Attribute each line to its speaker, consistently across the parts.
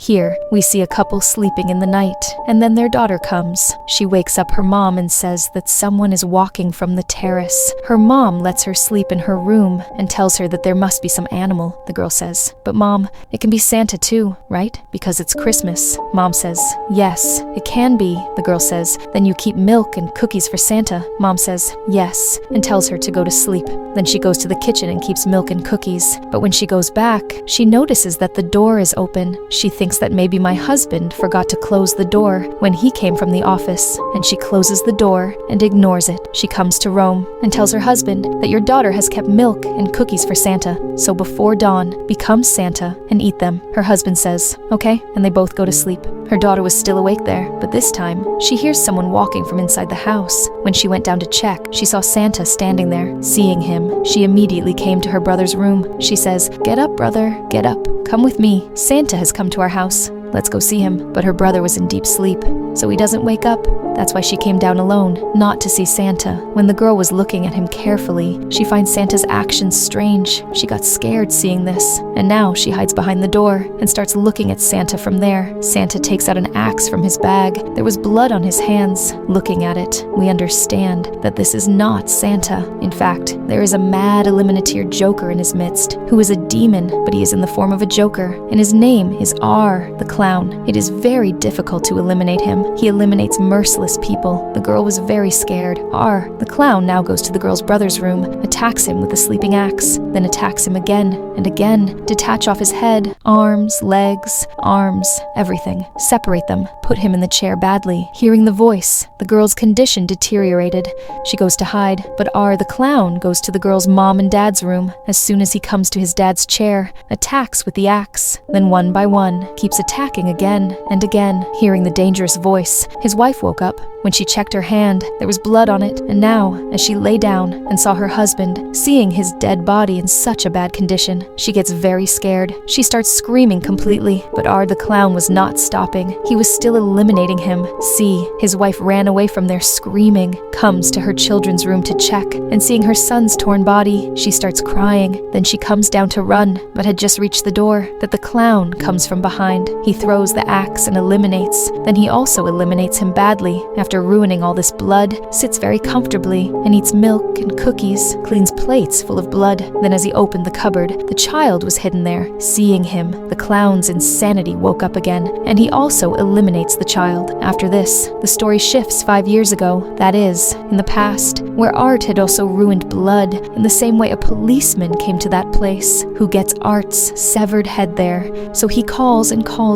Speaker 1: Here, we see a couple sleeping in the night, and then their daughter comes. She wakes up her mom and says that someone is walking from the terrace. Her mom lets her sleep in her room and tells her that there must be some animal, the girl says. But Mom, it can be Santa too, right? Because it's Christmas. Mom says, yes, it can be, the girl says. Then you keep milk and cookies for Santa. Mom says, yes, and tells her to go to sleep. Then she goes to the kitchen and keeps milk and cookies. But when she goes back, she notices that the door is open. She thinks that maybe my husband forgot to close the door when he came from the office, and she closes the door and ignores it. She comes to Rome and tells her husband that your daughter has kept milk and cookies for Santa, so before dawn, become Santa and eat them. Her husband says, okay, and they both go to sleep. Her daughter was still awake there, but this time, she hears someone walking from inside the house. When she went down to check, she saw Santa standing there. Seeing him, she immediately came to her brother's room. She says, get up, brother, get up, come with me. Santa has come to our house. Let's go see him. But her brother was in deep sleep, so he doesn't wake up. That's why she came down alone, not to see Santa. When the girl was looking at him carefully, she finds Santa's actions strange. She got scared seeing this, and now she hides behind the door and starts looking at Santa from there. Santa takes out an axe from his bag. There was blood on his hands. Looking at it, we understand that this is not Santa. In fact, there is a mad eliminator joker in his midst, who is a demon, but he is in the form of a joker, and his name is R, the clown. It is very difficult to eliminate him. He eliminates merciless people. The girl was very scared. R, the clown, now goes to the girl's brother's room, attacks him with a sleeping axe, then attacks him again and again. Detach off his head, arms, legs, arms, everything. Separate them. Put him in the chair badly. Hearing the voice, the girl's condition deteriorated. She goes to hide, but R, the clown, goes to the girl's mom and dad's room. As soon as he comes to his dad's chair, attacks with the axe. Then one by one, keeps attacking again and again. Hearing the dangerous voice, his wife woke up. When she checked her hand, there was blood on it, and now, as she lay down and saw her husband, seeing his dead body in such a bad condition, she gets very scared. She starts screaming completely, but R the clown was not stopping. He was still eliminating him. See, his wife ran away from there screaming, comes to her children's room to check, and seeing her son's torn body, she starts crying. Then she comes down to run, but had just reached the door, that the clown comes from behind. He throws the axe and eliminates. Then he also eliminates him badly. After ruining all this blood, sits very comfortably and eats milk and cookies, cleans plates full of blood. Then as he opened the cupboard, the child was hidden there. Seeing him, the clown's insanity woke up again, and he also eliminates the child. After this, the story shifts 5 years ago, that is, in the past, where Art had also ruined blood, in the same way a policeman came to that place, who gets Art's severed head there. So he calls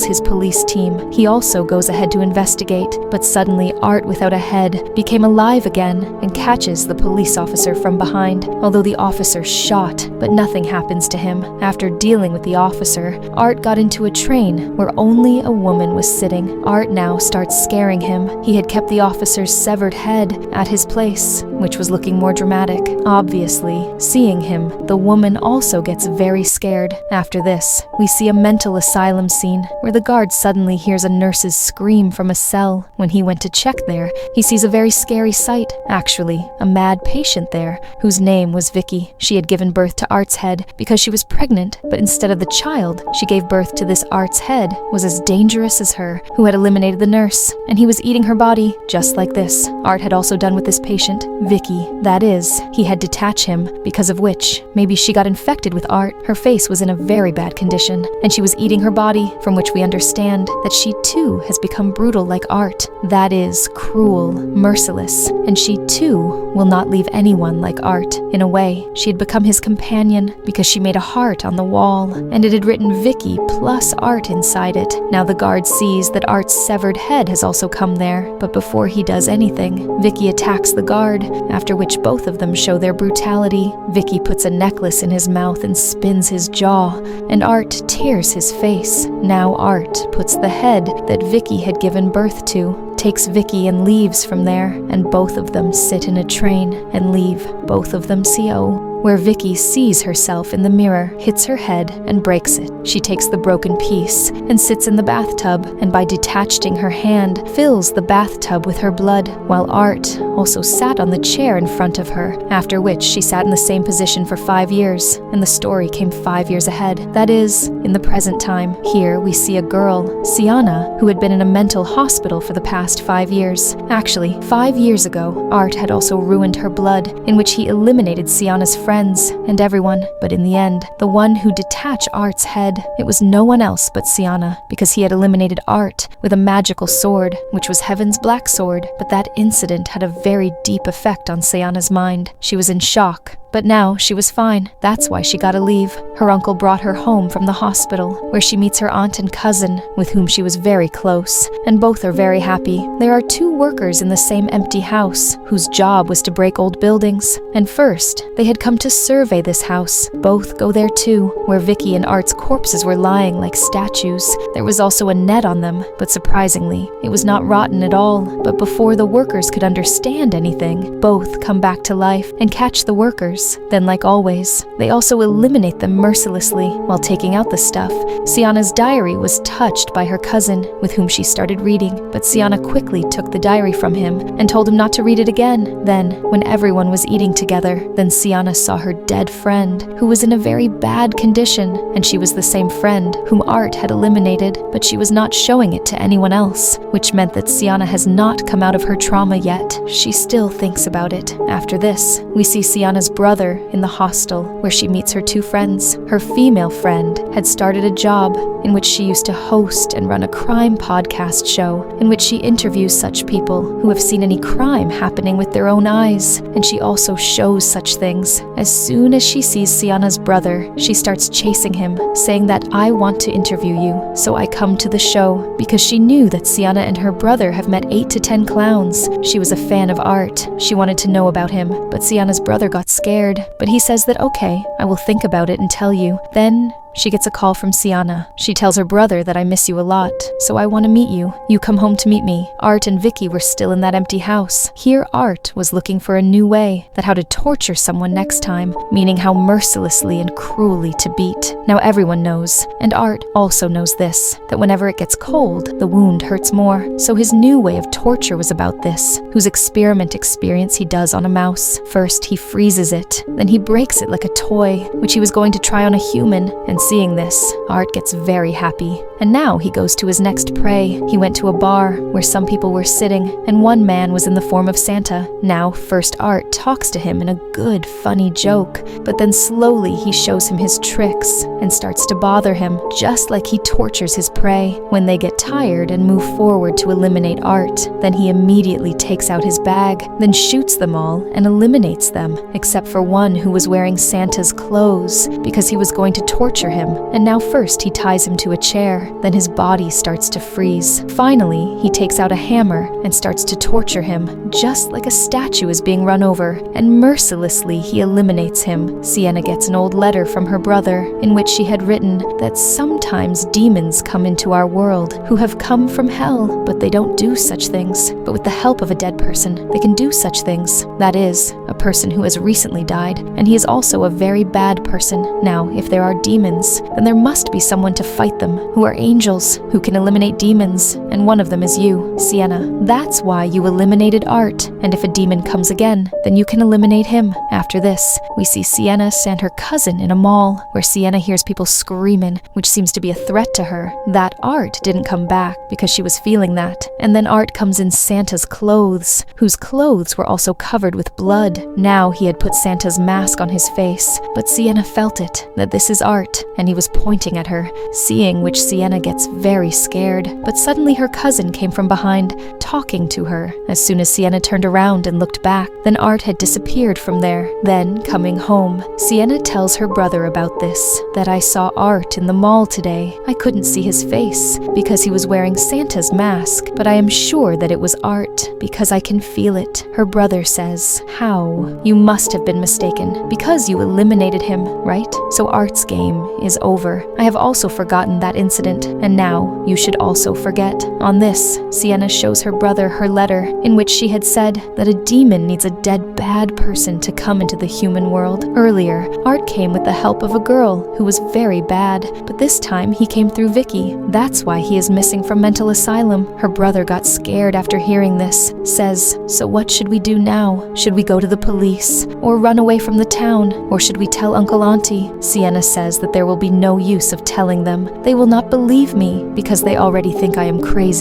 Speaker 1: his police team. He also goes ahead to investigate, but suddenly Art without a head became alive again and catches the police officer from behind, although the officer shot, but nothing happens to him. After dealing with the officer, Art got into a train where only a woman was sitting. Art now starts scaring him. He had kept the officer's severed head at his place, which was looking more dramatic. Obviously, seeing him, the woman also gets very scared. After this, we see a mental asylum scene where the guard suddenly hears a nurse's scream from a cell. When he went to check there, he sees a very scary sight. Actually, a mad patient there, whose name was Vicky. She had given birth to Art's head because she was pregnant, but instead of the child she gave birth to, this Art's head was as dangerous as her, who had eliminated the nurse, and he was eating her body, just like this. Art had also done with this patient, Vicky. That is, he had detached him, because of which, maybe she got infected with Art. Her face was in a very bad condition, and she was eating her body, from which we understand that she too has become brutal like Art. That is, cruel, merciless, and she too will not leave anyone like Art. In a way, she had become his companion because she made a heart on the wall, and it had written Vicky plus Art inside it. Now the guard sees that Art's severed head has also come there, but before he does anything, Vicky attacks the guard, after which both of them show their brutality. Vicky puts a necklace in his mouth and spins his jaw, and Art tears his face. Now Art puts the head that Vicky had given birth to, takes Vicky and leaves from there, and both of them sit in a train and leave. Both of them CO. where Vicky sees herself in the mirror, hits her head, and breaks it. She takes the broken piece and sits in the bathtub, and by detaching her hand, fills the bathtub with her blood, while Art also sat on the chair in front of her, after which she sat in the same position for 5 years, and the story came 5 years ahead. That is, in the present time. Here we see a girl, Sienna, who had been in a mental hospital for the past 5 years. Actually, 5 years ago, Art had also ruined her blood, in which he eliminated Sienna's friends and everyone, but in the end, the one who detached Art's head, it was no one else but Sienna, because he had eliminated Art with a magical sword, which was Heaven's black sword. But that incident had a very deep effect on Sienna's mind. She was in shock. But now she was fine. That's why she got to leave. Her uncle brought her home from the hospital, where she meets her aunt and cousin, with whom she was very close, and both are very happy. There are 2 workers in the same empty house, whose job was to break old buildings. And first, they had come to survey this house. Both go there too, where Vicky and Art's corpses were lying like statues. There was also a net on them, but surprisingly, it was not rotten at all. But before the workers could understand anything, both come back to life and catch the workers. Then, like always, they also eliminate them mercilessly. While taking out the stuff, Sienna's diary was touched by her cousin, with whom she started reading, but Sienna quickly took the diary from him and told him not to read it again. Then, when everyone was eating together, then Sienna saw her dead friend, who was in a very bad condition, and she was the same friend whom Art had eliminated, but she was not showing it to anyone else, which meant that Sienna has not come out of her trauma yet. She still thinks about it. After this, we see Sienna's brother in the hostel, where she meets her 2 friends. Her female friend had started a job in which she used to host and run a crime podcast show, in which she interviews such people who have seen any crime happening with their own eyes, and she also shows such things. As soon as she sees Sienna's brother, she starts chasing him, saying that I want to interview you, so I come to the show, because she knew that Sienna and her brother have met 8 to 10 clowns. She was a fan of Art. She wanted to know about him, but Sienna's brother got scared. But he says that okay, I will think about it and tell you. Then she gets a call from Sienna. She tells her brother that I miss you a lot, so I want to meet you. You come home to meet me. Art and Vicky were still in that empty house. Here Art was looking for a new way, that how to torture someone next time, meaning how mercilessly and cruelly to beat. Now everyone knows, and Art also knows this, that whenever it gets cold, the wound hurts more. So his new way of torture was about this, whose experience he does on a mouse. First he freezes it, then he breaks it like a toy, which he was going to try on a human, and seeing this, Art gets very happy. And now he goes to his next prey. He went to a bar where some people were sitting, and one man was in the form of Santa. Now, first Art talks to him in a good, funny joke, but then slowly he shows him his tricks and starts to bother him, just like he tortures his prey. When they get tired and move forward to eliminate Art, then he immediately takes out his bag, then shoots them all and eliminates them, except for one who was wearing Santa's clothes, because he was going to torture him. And now first he ties him to a chair, then his body starts to freeze. Finally, he takes out a hammer and starts to torture him, just like a statue is being run over, and mercilessly he eliminates him. Sienna gets an old letter from her brother, in which she had written that sometimes demons come into our world who have come from hell, but they don't do such things. But with the help of a dead person, they can do such things. That is, a person who has recently died, and he is also a very bad person. Now, if there are demons, then there must be someone to fight them, who are angels, who can eliminate demons, and one of them is you, Sienna. That's why you eliminated Art, and if a demon comes again, then you can eliminate him. After this, we see Sienna and her cousin in a mall, where Sienna hears people screaming, which seems to be a threat to her. That Art didn't come back, because she was feeling that. And then Art comes in Santa's clothes, whose clothes were also covered with blood. Now he had put Santa's mask on his face, but Sienna felt it, that this is Art, and he was pointing at her, seeing which Sienna gets very scared. But suddenly her cousin came from behind, talking to her. As soon as Sienna turned around and looked back, then Art had disappeared from there. Then, coming home, Sienna tells her brother about this, that I saw Art in the mall today. I couldn't see his face, because he was wearing Santa's mask, but I am sure that it was Art, because I can feel it. Her brother says, how? You must have been mistaken, because you eliminated him, right? So Art's game is over. I have also forgotten that incident, and now you should also forget. On this, Sienna shows her brother her letter in which she had said that a demon needs a dead bad person to come into the human world. Earlier, Art came with the help of a girl who was very bad, but this time he came through Vicky. That's why he is missing from mental asylum. Her brother got scared after hearing this, says, "So what should we do now? Should we go to the police? Or run away from the town? Or should we tell Uncle Auntie?" Sienna says that there will be no use of telling them. They will not believe me because they already think I am crazy.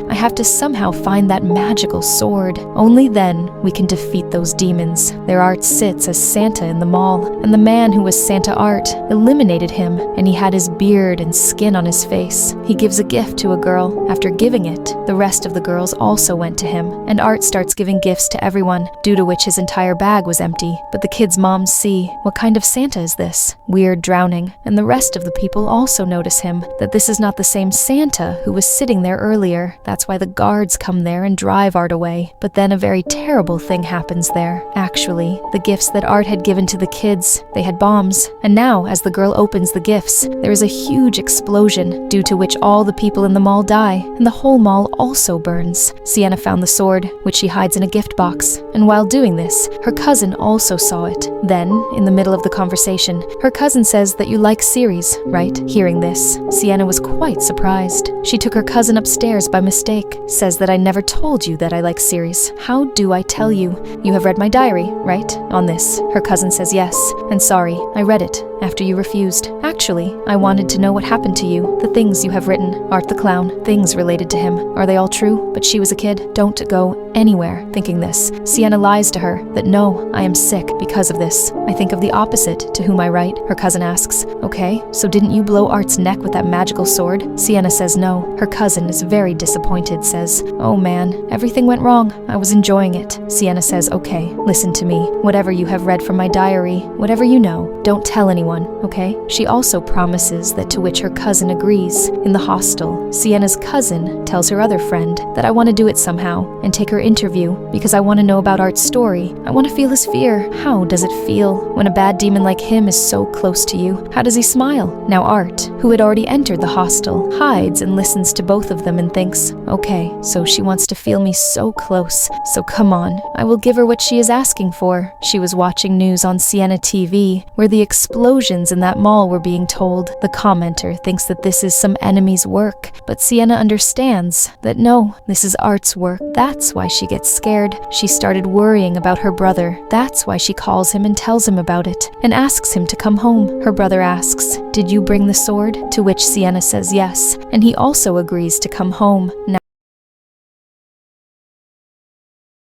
Speaker 1: I have to somehow find that magical sword. Only then we can defeat those demons. Their Art sits as Santa in the mall, and the man who was Santa Art eliminated him, and he had his beard and skin on his face. He gives a gift to a girl. After giving it, the rest of the girls also went to him, and Art starts giving gifts to everyone, due to which his entire bag was empty. But the kids' moms see, what kind of Santa is this? Weird drowning, and the rest of the people also notice him, that this is not the same Santa who was sitting there earlier. That's why the guards come there and drive Art away. But then a very terrible thing happens there. Actually, the gifts that Art had given to the kids, they had bombs. And now, as the girl opens the gifts, there is a huge explosion, due to which all the people in the mall die, and the whole mall also burns. Sienna found the sword, which she hides in a gift box, and while doing this, her cousin also saw it. Then, in the middle of the conversation, her cousin says that you like series, right? Hearing this, Sienna was quite surprised. She took her cousin upstairs by mistake, says that I never told you that I like series. How do I tell you? You have read my diary, right? On this, her cousin says yes, and sorry, I read it after you refused. Actually, I wanted to know what happened to you, the things you have written, Art the clown, things related to him. Are they all true? But she was a kid. Don't go anywhere thinking this. Sienna lies to her that no, I am sick because of this. I think of the opposite to whom I write. Her cousin asks, okay, so didn't you blow Art's neck with that magical sword? Sienna says no. Her cousin is very disappointed, says, oh man, everything went wrong. I was enjoying it. Sienna says, okay, listen to me. Whatever you have read from my diary, whatever you know, don't tell anyone, okay? She also promises that, to which her cousin agrees. In the hostel, Sienna's cousin tells her other friend that I want to do it somehow and take her interview because I want to know about Art's story. I want to feel his fear. How does it feel when a bad demon like him is so close to you? How does he smile? Now Art, who had already entered the hostel, hides and listens to both of them and thinks, okay, so she wants to feel me so close, so come on, I will give her what she is asking for. She was watching news on Sienna TV, where the explosions in that mall were being told. The commenter thinks that this is some enemy's work, but Sienna understands that no, this is Art's work. That's why she gets scared. She started worrying about her brother. That's why she calls him and tells him about it, and asks him to come home. Her brother asks, did you bring the sword? To which Sienna says yes, and he also agrees to come home. Now